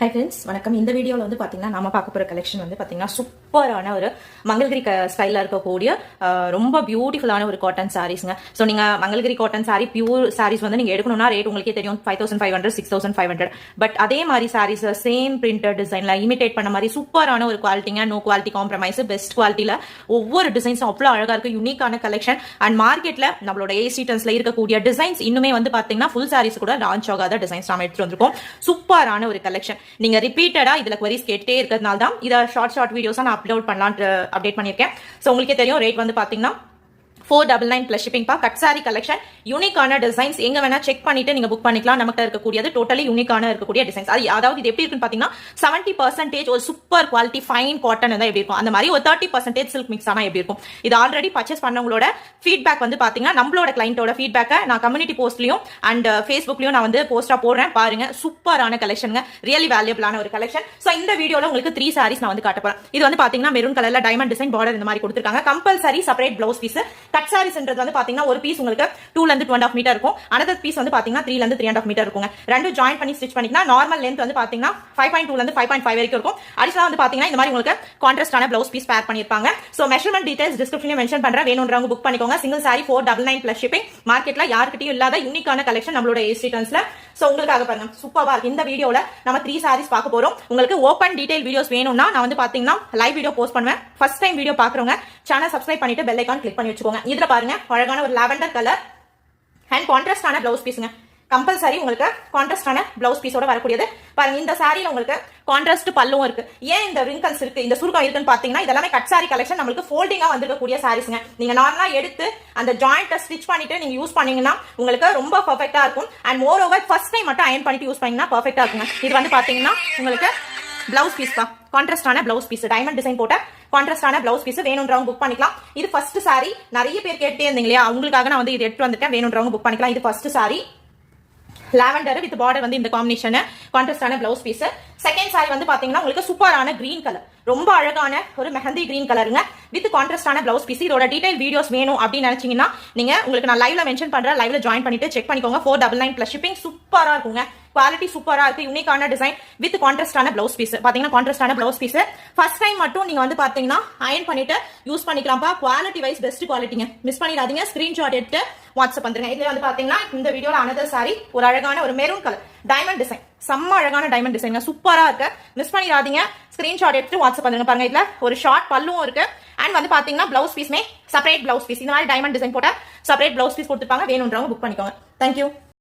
Hi friends, வணக்கம். இந்த வீடியோவில் வந்து பார்த்தீங்கன்னா நம்ம பார்க்க போகிற கலெக்ஷன் வந்து பார்த்தீங்கன்னா சூப்பரான ஒரு மங்கள்கிரி ஸ்டைலில் இருக்கக்கூடிய ரொம்ப பியூட்டிஃபுல்லான ஒரு காட்டன் சாரீஸ்ங்க. ஸோ நீங்கள் மங்கள்கிரி காட்டன் சாரீ பியூர் சாரீஸ் வந்து நீங்கள் எடுக்கணும்னா ரேட் உங்களுக்கே தெரியும், 5500 6500. பட் அதே மாதிரி சாரீஸ் சேம் பிரிண்டட் டிசைனில் இமிடேட் பண்ண மாதிரி சூப்பரான ஒரு குவாலிட்டிங்க, நோ குவாலிட்டி காம்ப்ரமைஸ், பெஸ்ட் குவாலிட்டியில் ஒவ்வொரு டிசைன்ஸும் அவ்வளோ அழகாக இருக்குது. யூனிக்கான கலெக்ஷன். அண்ட் மார்க்கெட்டில் நம்மளோட ஏசிடன்ஸில் இருக்கக்கூடிய டிசைன்ஸ் இன்னுமே வந்து பார்த்தீங்கன்னா ஃபுல் சாரீஸ் கூட லான்ச் ஆகாத டிசைன்ஸ் நம்ம எடுத்துட்டு வந்திருக்கோம். சூப்பரான ஒரு கலெக்ஷன். நீங்க ரிப்பீட்டடா இதுல queries கேட்டே இருக்கிறதுனால தான் இத ஷார்ட் வீடியோஸா நான் அப்டேட் பண்ணிருக்கேன். சோ உங்களுக்கே தெரியும், ரேட் வந்து பாத்தீங்கன்னா 499 plus shipping பா. கட் சாரி கலெக்ஷன், யூனிக்கான டிசைன்ஸ், எங்க வேணா செக் பண்ணிட்டு நீங்க புக் பண்ணிக்கலாம். நமக்கு இருக்கக்கூடியது டோட்டலி யூனிக்கான இருக்கக்கூடிய டிசைன்ஸ். அதாவது இது எப்படி இருக்குன்னு பாத்தீங்கன்னா 70% ஒரு சூப்பர் குவாலிட்டி ஃபைன் காட்டன் தான் எப்படி இருக்கும், அந்த மாதிரி ஒரு 30% சில்க் மிக்ஸ் ஆனா எப்படி இருக்கும். இது ஆல்ரெடி பர்ச்சேஸ் பண்ணவங்களோட ஃபீட்பேக் வந்து பாத்தீங்கன்னா நம்மளோட கிளைண்டோட ஃபீட்பேக்கை நான் கம்யூனிட்டி போஸ்ட்லயும் அண்ட் ஃபேஸ்புக்லயும் நான் வந்து போஸ்டா போடுறேன். பாருங்க, சூப்பரான கலெக்ஷன், ரியலி வேல்யூபிளான ஒரு கலெக்ஷன். சோ இந்த வீடியோல உங்களுக்கு 3 சாரீஸ் நான் வந்து காட்ட போறேன். இது வந்து பாத்தீங்கன்னா மெரூன் கலர்ல டைமண்ட் டிசைன் பார்டர் இந்த மாதிரி கொடுத்திருக்காங்க. Compulsory separate blouse piece. Cut சாரீஸ்ன்றது வந்து பாத்தீங்கன்னா ஒரு பீஸ் உங்களுக்கு 2 ல இருந்து 2.5 மீட்டர் இருக்கும். அனதர் பீஸ் வந்து பாத்தீங்கன்னா 3 ல இருந்து 3.5 மீட்டர் இருக்குங்க. ரெண்டு ஜாயின் பண்ணி ஸ்டிச் பண்ணிக்கலாம். நார்மல் லென்த் வந்து பாத்தீங்கன்னா 5.2 ல இருந்து 5.5 வரைக்கும் இருக்கும். அடிஷனலா வந்து பாத்தீங்கன்னா இந்த மாதிரி உங்களுக்கு கான்ட்ராஸ்டான பிளவுஸ் பீஸ் பேர் பண்ணிருப்பாங்க. சோ மெஷர்மென்ட் டீடைல்ஸ் டிஸ்கிரிப்ஷன்ல மென்ஷன் பண்றேன், வேணும்ன்றவங்க புக் பண்ணிக்கோங்க. Single sorry 499 plus shipping. மார்க்கெட்ல யார்கிட்டயும் இல்லாத யூனிக்கான கலெக்ஷன் நம்மளோட ஏசிடன்ஸ்ல. சோ உங்களுக்காக பாருங்க, சூப்பரா இருக்கு. இந்த வீடியோல நம்ம 3 சாரீஸ் பார்க்க போறோம். உங்களுக்கு ஓபன் டீடைல் வீடியோஸ் வேணும்னா நான் வந்து பாத்தீங்கன்னா லைவ் வீடியோ போஸ்ட் பண்ணுவேன். ஃபர்ஸ்ட் டைம் வீடியோ பாக்குறவங்க சேனல் சப்ஸ்கிரைப் பண்ணிட்டு பெல் ஐகான் கிளிக் பண்ணி வச்சுக்கோங்க. இதுல பாருங்க, அழகான ஒரு லாவெண்டர் கலர் அண்ட் கான்ட்ராஸ்டான பிளவுஸ் பீஸ்ங்க. கம்பல்சரி உங்களுக்கு கான்ட்ராஸ்டான பிளவுஸ் பீஸோட வரக்கூடியது. பாருங்க, இந்த சாரியில உங்களுக்கு கான்ட்ராஸ்ட் பல்லும் இருக்கு. ஏன் இந்த ரிங்கல்ஸ் இருக்கு, இந்த சுருக்கம் இருக்குன்னு பாத்தீங்கன்னா இதெல்லாமே கட் சாரி கலெக்ஷன், நம்மளுக்கு ஃபோல்டிங்கா வந்திருக்கக்கூடிய சாரீஸ்ங்க. நீங்க நார்மலா எடுத்து அந்த ஜாயிண்ட்டை ஸ்டிச் பண்ணிட்டு நீங்க யூஸ் பண்ணீங்கன்னா உங்களுக்கு ரொம்ப பெர்ஃபெக்ட்டா இருக்கும். And more over first time மட்டும் அயர்ன் பண்ணிட்டு யூஸ் பண்ணீங்கன்னா பெர்ஃபெக்ட்டா இருக்குங்க. இது வந்து பாத்தீங்கன்னா உங்களுக்கு பிளவுஸ் பீஸ் தான், கான்ட்ராஸ்டான பிளவுஸ் பீஸ், டைமண்ட் டிசைன் போட்ட கான்ட்ராஸ்டான பிளவுஸ் பீஸ். வேணும்ன்றவங்க புக் பண்ணிக்கலாம். இது ஃபர்ஸ்ட் சாரி. நிறைய பேர் கேட்டே இருந்தீங்க இல்லையா, உங்களுக்காக நான் வந்து இது எடுத்து வந்துட்டேன். வேணும்ன்றவங்க புக் பண்ணிக்கலாம். இது first sari, lavender with border வந்து இந்த காம்பினேஷன், கான்ட்ராஸ்டான பிளவுஸ் பீஸ். செகண்ட் சாரி வந்து பாத்தீங்கன்னா உங்களுக்கு சூப்பரான கிரீன் கலர், ரொம்ப அழகான ஒரு மெஹந்தி கிரீன் கலருங்க, வித் கான்ட்ராஸ்டான பிளவுஸ் பீஸ். இதோட டீடைல் வீடியோஸ் வேணும் அப்படின்னு நினைச்சீங்கன்னா நீங்க உங்களுக்கு நான் லைவ்ல மென்ஷன் பண்றேன், லைவ்ல ஜாயின் பண்ணிட்டு செக் பண்ணிக்கோங்க. 499 plus shipping. சூப்பரா இருக்குங்க, குவாலிட்டி சூப்பரா இருக்கு. யூனிக்கான டிசைன் வித் கான்ட்ராஸ்டான பிளவுஸ் பீஸ். பாத்தீங்கன்னா கான்ட்ராஸ்டான பிளவுஸ் பீஸ். ஃபர்ஸ்ட் டைம் மட்டும் நீங்க வந்து பாத்தீங்கன்னா அயர்ன் பண்ணிட்டு யூஸ் பண்ணிக்கலாம்ப்பா. குவாலிட்டி வைஸ் பெஸ்ட் குவாலிட்டிங்க, மிஸ் பண்ணிடாதீங்க. ஸ்கிரீன்ஷாட் எடுத்து வாட்ஸ்அப் பண்ணுங்க. இதுல வந்து பாத்தீங்கன்னா இந்த வீடியோல அனதர் சாரி, ஒரு அழகான ஒரு மெரூன் கலர் டைமண்ட் டிசைன், செம்ம அழகான டைமண்ட் டிசைன், சூப்பரா இருக்கு. மிஸ் பண்ணிடாதீங்க. ஸ்கிரீன்ஷாட் எடுத்து வாட்ஸ்அப் பண்ணுங்க. பாருங்க, இதுல ஒரு ஷார்ட் பல்லும் இருக்கு. அண்ட் வந்து பாத்தீங்கன்னா பிளவுஸ் பீஸ்மே செப்பரேட் பிளவுஸ் பீஸ், இந்த மாதிரி டைமண்ட் டிசைன் போட்ட செப்பரேட் பிளவுஸ் பீஸ் கொடுத்துருப்பாங்க. வேணும்ன்றவங்க புக் பண்ணிக்கோங்க. தேங்க்யூ.